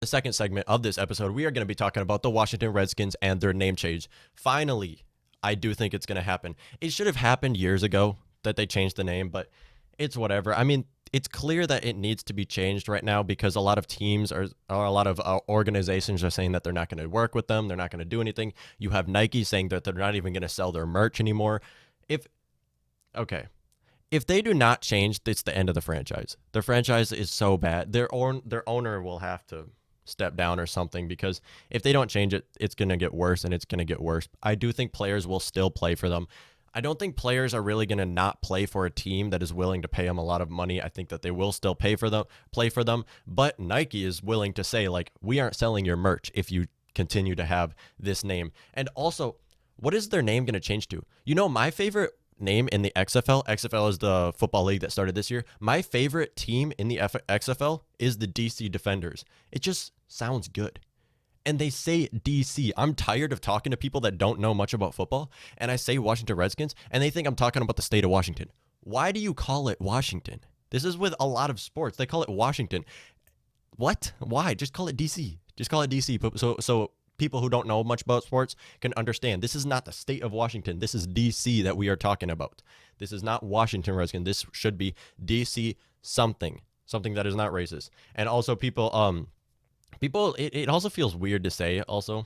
The second segment of this episode, we are going to be talking about the Washington Redskins and their name change. Finally, I do think it's going to happen. It should have happened years ago that they changed the name, but it's whatever. I mean, it's clear that it needs to be changed right now because a lot of teams or a lot of organizations are saying that they're not going to work with them. They're not going to do anything. You have Nike saying that they're not even going to sell their merch anymore. If they do not change, it's the end of the franchise. The franchise is so bad. Their owner will have to step down or something, because if they don't change it, it's going to get worse, and it's going to get worse. I do think players will still play for them. I don't think players are really going to not play for a team that is willing to pay them a lot of money. I think that they will still play for them, but Nike is willing to say, like, we aren't selling your merch if you continue to have this name. And also, what is their name going to change to? You know, my favorite name in the XFL is the football league that started this year. My favorite team in the XFL is the DC Defenders. It just sounds good. And they say DC. I'm tired of talking to people that don't know much about football, and I say Washington Redskins, and they think I'm talking about the state of Washington. Why do you call it Washington? This is with a lot of sports. They call it Washington. What? Why? Just call it DC. Just call it DC. So people who don't know much about sports can understand. This is not the state of Washington. This is DC that we are talking about. This is not Washington Redskins. This should be DC something that is not racist. And also people, it also feels weird to say also.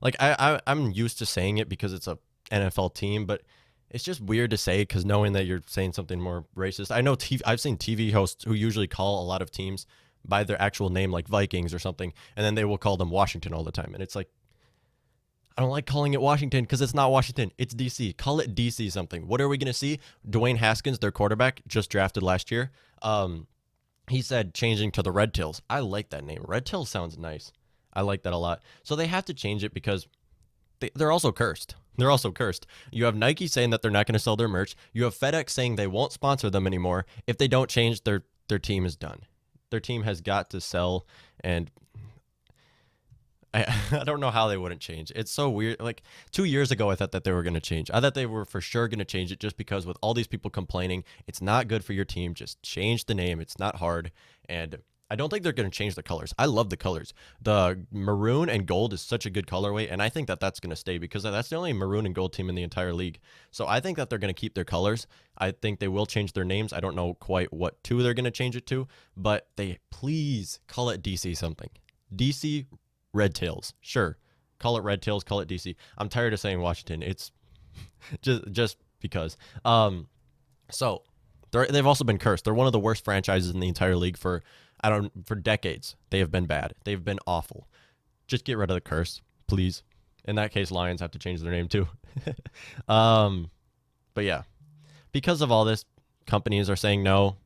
Like I'm used to saying it because it's a NFL team, but it's just weird to say because knowing that you're saying something more racist. I know I've seen TV hosts who usually call a lot of teams by their actual name, like Vikings or something, and then they will call them Washington all the time. And it's like, I don't like calling it Washington because it's not Washington. It's DC. Call it DC something. What are we going to see? Dwayne Haskins, their quarterback, just drafted last year. He said changing to the Redtails. I like that name. Redtails sounds nice. I like that a lot. So they have to change it because they're also cursed. They're also cursed. You have Nike saying that they're not going to sell their merch. You have FedEx saying they won't sponsor them anymore. If they don't change, their team is done. Their team has got to sell, and I don't know how they wouldn't change. It's so weird. Like 2 years ago, I thought that they were going to change. I thought they were for sure going to change it just because with all these people complaining, it's not good for your team. Just change the name. It's not hard. And I don't think they're going to change the colors. I love the colors. The maroon and gold is such a good colorway, and I think that that's going to stay because that's the only maroon and gold team in the entire league. So I think that they're going to keep their colors. I think they will change their names. I don't know quite what two they're going to change it to, but they please call it DC something. DC Redtails. Sure. Call it Redtails, call it DC. I'm tired of saying Washington. It's just because. So they've also been cursed. They're one of the worst franchises in the entire league for decades. They have been bad. They've been awful. Just get rid of the curse, please. In that case, Lions have to change their name too. But yeah, because of all this, companies are saying no,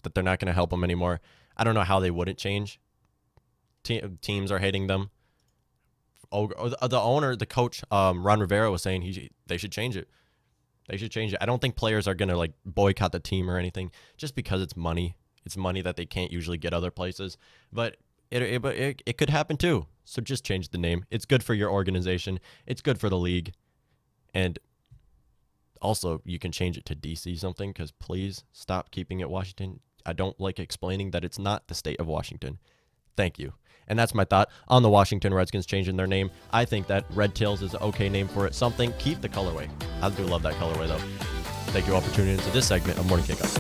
that they're not going to help them anymore. I don't know how they wouldn't change. Teams are hating them. The owner, the coach, Ron Rivera was saying they should change it. They should change it. I don't think players are going to like boycott the team or anything just because it's money. It's money that they can't usually get other places, but it could happen too. So just change the name. It's good for your organization. It's good for the league. And also you can change it to DC something, because please stop keeping it Washington. I don't like explaining that it's not the state of Washington. Thank you. And that's my thought on the Washington Redskins changing their name. I think that Redtails is an okay name for it. Something. Keep the colorway. I do love that colorway though. Thank you all for tuning into this segment of Morning Kickoff.